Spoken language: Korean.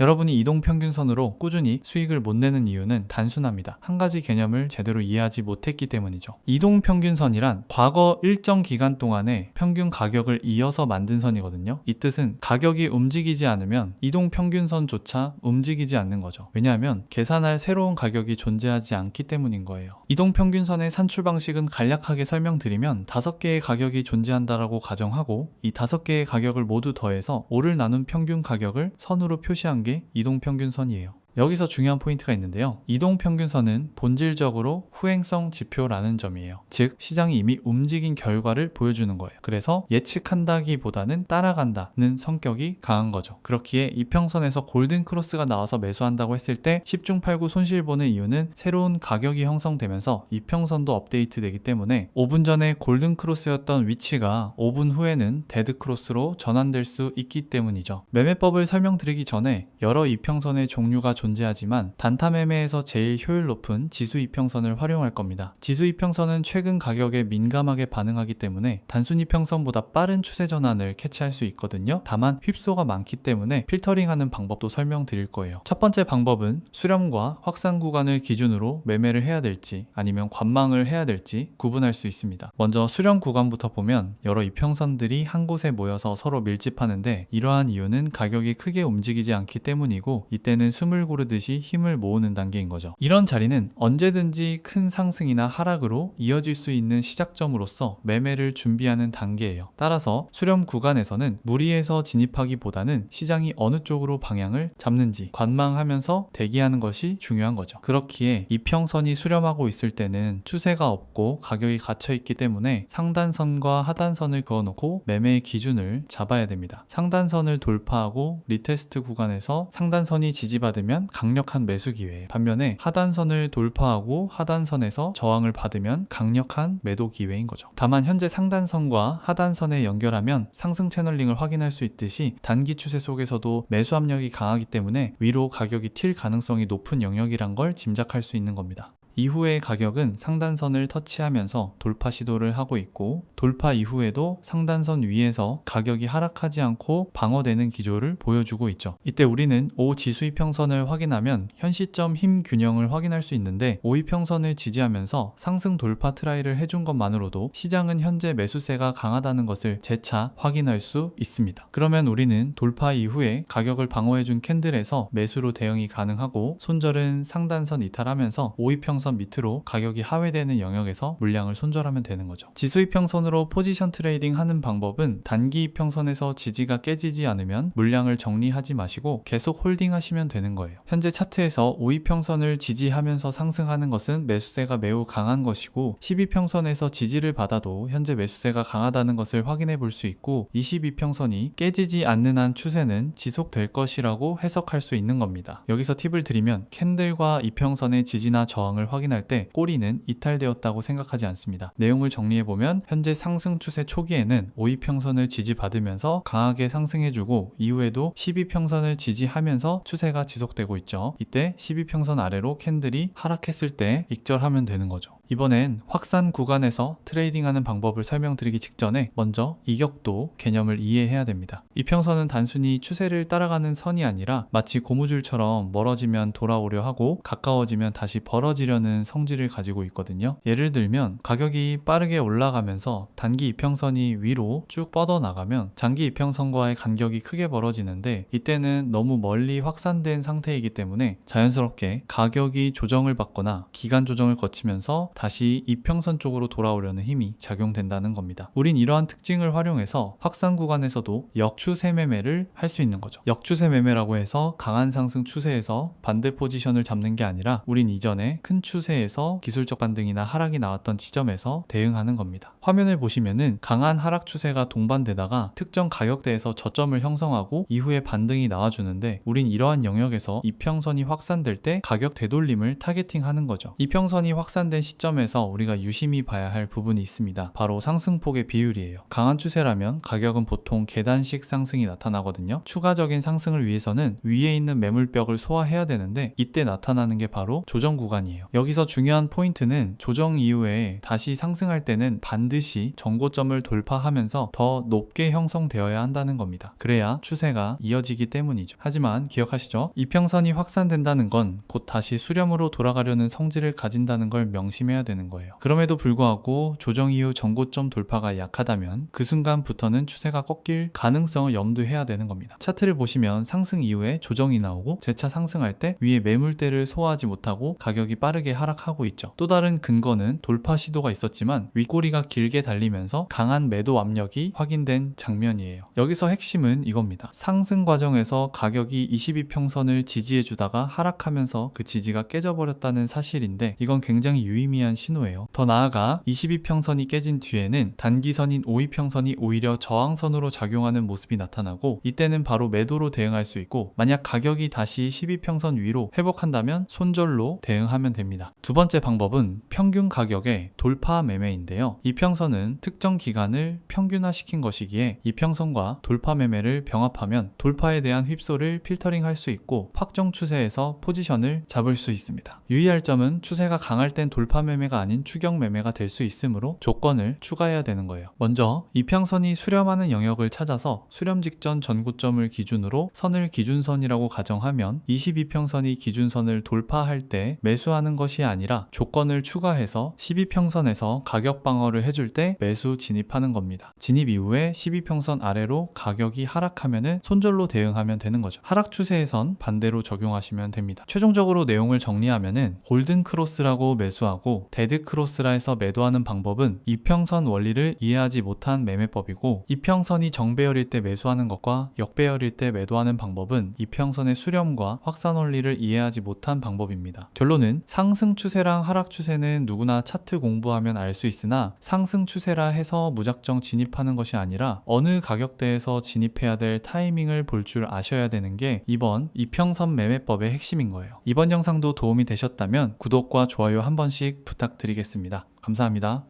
여러분이 이동평균선으로 꾸준히 수익을 못 내는 이유는 단순합니다. 한 가지 개념을 제대로 이해하지 못했기 때문이죠. 이동평균선이란 과거 일정 기간 동안의 평균 가격을 이어서 만든 선이거든요. 이 뜻은 가격이 움직이지 않으면 이동평균선조차 움직이지 않는 거죠. 왜냐하면 계산할 새로운 가격이 존재하지 않기 때문인 거예요. 이동평균선의 산출 방식은 간략하게 설명드리면 5개의 가격이 존재한다라고 가정하고 이 5개의 가격을 모두 더해서 5를 나눈 평균 가격을 선으로 표시한 게 이동평균선이에요. 여기서 중요한 포인트가 있는데요. 이동평균선은 본질적으로 후행성 지표라는 점이에요. 즉 시장이 이미 움직인 결과를 보여주는 거예요. 그래서 예측한다기보다는 따라간다는 성격이 강한 거죠. 그렇기에 이평선에서 골든크로스가 나와서 매수한다고 했을 때 10중 8구 손실보는 이유는 새로운 가격이 형성되면서 이평선도 업데이트되기 때문에 5분 전에 골든크로스였던 위치가 5분 후에는 데드크로스로 전환될 수 있기 때문이죠. 매매법을 설명드리기 전에 여러 이평선의 종류가 존재하지만 단타 매매에서 제일 효율 높은 지수 이평선을 활용할 겁니다. 지수 이평선은 최근 가격에 민감하게 반응하기 때문에 단순 이평선보다 빠른 추세 전환을 캐치할 수 있거든요. 다만 휩소가 많기 때문에 필터링하는 방법도 설명드릴 거예요. 첫 번째 방법은 수렴과 확산 구간을 기준으로 매매를 해야 될지 아니면 관망을 해야 될지 구분할 수 있습니다. 먼저 수렴 구간부터 보면 여러 이평선들이 한 곳에 모여서 서로 밀집하는데 이러한 이유는 가격이 크게 움직이지 않기 때문이고 이때는 숨을 고르듯이 힘을 모으는 단계인 거죠. 이런 자리는 언제든지 큰 상승이나 하락으로 이어질 수 있는 시작점으로서 매매를 준비하는 단계예요. 따라서 수렴 구간에서는 무리해서 진입하기보다는 시장이 어느 쪽으로 방향을 잡는지 관망하면서 대기하는 것이 중요한 거죠. 그렇기에 이평선이 수렴하고 있을 때는 추세가 없고 가격이 갇혀있기 때문에 상단선과 하단선을 그어놓고 매매의 기준을 잡아야 됩니다. 상단선을 돌파하고 리테스트 구간에서 상단선이 지지받으면 강력한 매수 기회, 반면에 하단선을 돌파하고 하단선에서 저항을 받으면 강력한 매도 기회인 거죠. 다만 현재 상단선과 하단선에 연결하면 상승 채널링을 확인할 수 있듯이 단기 추세 속에서도 매수 압력이 강하기 때문에 위로 가격이 튈 가능성이 높은 영역이란 걸 짐작할 수 있는 겁니다. 이후의 가격은 상단선을 터치하면서 돌파 시도를 하고 있고 돌파 이후에도 상단선 위에서 가격이 하락하지 않고 방어되는 기조를 보여주고 있죠. 이때 우리는 5 지수이평선을 확인하면 현 시점 힘 균형을 확인할 수 있는데 5이평선을 지지하면서 상승 돌파 트라이를 해준 것만으로도 시장은 현재 매수세가 강하다는 것을 재차 확인할 수 있습니다. 그러면 우리는 돌파 이후에 가격을 방어해준 캔들에서 매수로 대응이 가능하고 손절은 상단선 이탈하면서 5이평선 밑으로 가격이 하회되는 영역에서 물량을 손절하면 되는 거죠. 지수이평선으로 포지션 트레이딩 하는 방법은 단기 이평선에서 지지가 깨지지 않으면 물량을 정리하지 마시고 계속 홀딩 하시면 되는 거예요. 현재 차트에서 5이평선을 지지하면서 상승하는 것은 매수세가 매우 강한 것이고 12평선에서 지지를 받아도 현재 매수세가 강하다는 것을 확인해 볼 수 있고 22평선이 깨지지 않는 한 추세는 지속될 것이라고 해석할 수 있는 겁니다. 여기서 팁을 드리면 캔들과 이평선의 지지나 저항을 확인할 때 꼬리는 이탈되었다고 생각하지 않습니다. 내용을 정리해보면 현재 상승 추세 초기에는 5이평선을 지지받으면서 강하게 상승해주고 이후에도 12평선을 지지하면서 추세가 지속되고 있죠. 이때 12평선 아래로 캔들이 하락했을 때 익절하면 되는 거죠. 이번엔 확산 구간에서 트레이딩하는 방법을 설명드리기 직전에 먼저 이격도 개념을 이해해야 됩니다. 이평선은 단순히 추세를 따라가는 선이 아니라 마치 고무줄처럼 멀어지면 돌아오려 하고 가까워지면 다시 벌어지려는 성질을 가지고 있거든요. 예를 들면 가격이 빠르게 올라가면서 단기 이평선이 위로 쭉 뻗어나가면 장기 이평선과의 간격이 크게 벌어지는데 이때는 너무 멀리 확산된 상태이기 때문에 자연스럽게 가격이 조정을 받거나 기간 조정을 거치면서 다시 이평선 쪽으로 돌아오려는 힘이 작용된다는 겁니다. 우린 이러한 특징을 활용해서 확산 구간에서도 역추세 매매를 할 수 있는 거죠. 역추세 매매라고 해서 강한 상승 추세에서 반대 포지션을 잡는 게 아니라 우린 이전에 큰 추세에서 기술적 반등이나 하락이 나왔던 지점에서 대응하는 겁니다. 화면을 보시면은 강한 하락 추세가 동반되다가 특정 가격대에서 저점을 형성하고 이후에 반등이 나와주는데 우린 이러한 영역에서 이평선이 확산될 때 가격 되돌림을 타겟팅하는 거죠. 이평선이 확산된 시점에서 우리가 유심히 봐야 할 부분이 있습니다. 바로 상승폭의 비율이에요. 강한 추세라면 가격은 보통 계단식 상승이 나타나거든요. 추가적인 상승을 위해서는 위에 있는 매물벽을 소화해야 되는데 이때 나타나는 게 바로 조정 구간이에요. 여기서 중요한 포인트는 조정 이후에 다시 상승할 때는 반드시 정고점을 돌파하면서 더 높게 형성되어야 한다는 겁니다. 그래야 추세가 이어지기 때문이죠. 하지만 기억하시죠? 이평선이 확산된다는 건 곧 다시 수렴으로 돌아가려는 성질을 가진다는 걸 명심해야 되는 거예요. 그럼에도 불구하고 조정 이후 정고점 돌파가 약하다면 그 순간부터는 추세가 꺾일 가능성을 염두해야 되는 겁니다. 차트를 보시면 상승 이후에 조정이 나오고 재차 상승할 때 위에 매물대를 소화하지 못하고 가격이 빠르게 하락하고 있죠. 또 다른 근거는 돌파 시도가 있었지만 윗꼬리가 길게 달리면서 강한 매도 압력이 확인된 장면이에요. 여기서 핵심은 이겁니다. 상승 과정에서 가격이 22평선을 지지해주다가 하락하면서 그 지지가 깨져버렸다는 사실인데 이건 굉장히 유의미한 신호예요. 더 나아가 22평선이 깨진 뒤에는 단기선인 52평선이 오히려 저항선으로 작용하는 모습이 나타나고 이때는 바로 매도로 대응할 수 있고 만약 가격이 다시 12평선 위로 회복한다면 손절로 대응하면 됩니다. 두 번째 방법은 평균 가격의 돌파 매매인데요. 이평선은 특정 기간을 평균화시킨 것이기에 이평선과 돌파 매매를 병합하면 돌파에 대한 휩소를 필터링할 수 있고 확정 추세에서 포지션을 잡을 수 있습니다. 유의할 점은 추세가 강할 땐 돌파 매매가 아닌 추격 매매가 될 수 있으므로 조건을 추가해야 되는 거예요. 먼저 이평선이 수렴하는 영역을 찾아서 수렴 직전 전고점을 기준으로 선을 기준선이라고 가정하면 22평선이 기준선을 돌파할 때 매수하는 것이 아니라 조건을 추가해서 12평선에서 가격 방어를 해줄 때 매수 진입하는 겁니다. 진입 이후에 12평선 아래로 가격이 하락하면은 손절로 대응하면 되는 거죠. 하락 추세에선 반대로 적용하시면 됩니다. 최종적으로 내용을 정리하면은 골든 크로스라고 매수하고 데드 크로스라 해서 매도하는 방법은 이평선 원리를 이해하지 못한 매매법이고 이평선이 정배열일 때 매수하는 것과 역배열일 때 매도하는 방법은 이평선의 수렴과 확산 원리를 이해하지 못한 방법입니다. 결론은 상승 추세랑 하락 추세는 누구나 차트 공부하면 알 수 있으나 상승 추세라 해서 무작정 진입하는 것이 아니라 어느 가격대에서 진입해야 될 타이밍을 볼 줄 아셔야 되는 게 이번 이평선 매매법의 핵심인 거예요. 이번 영상도 도움이 되셨다면 구독과 좋아요 한 번씩 부탁드리겠습니다. 감사합니다.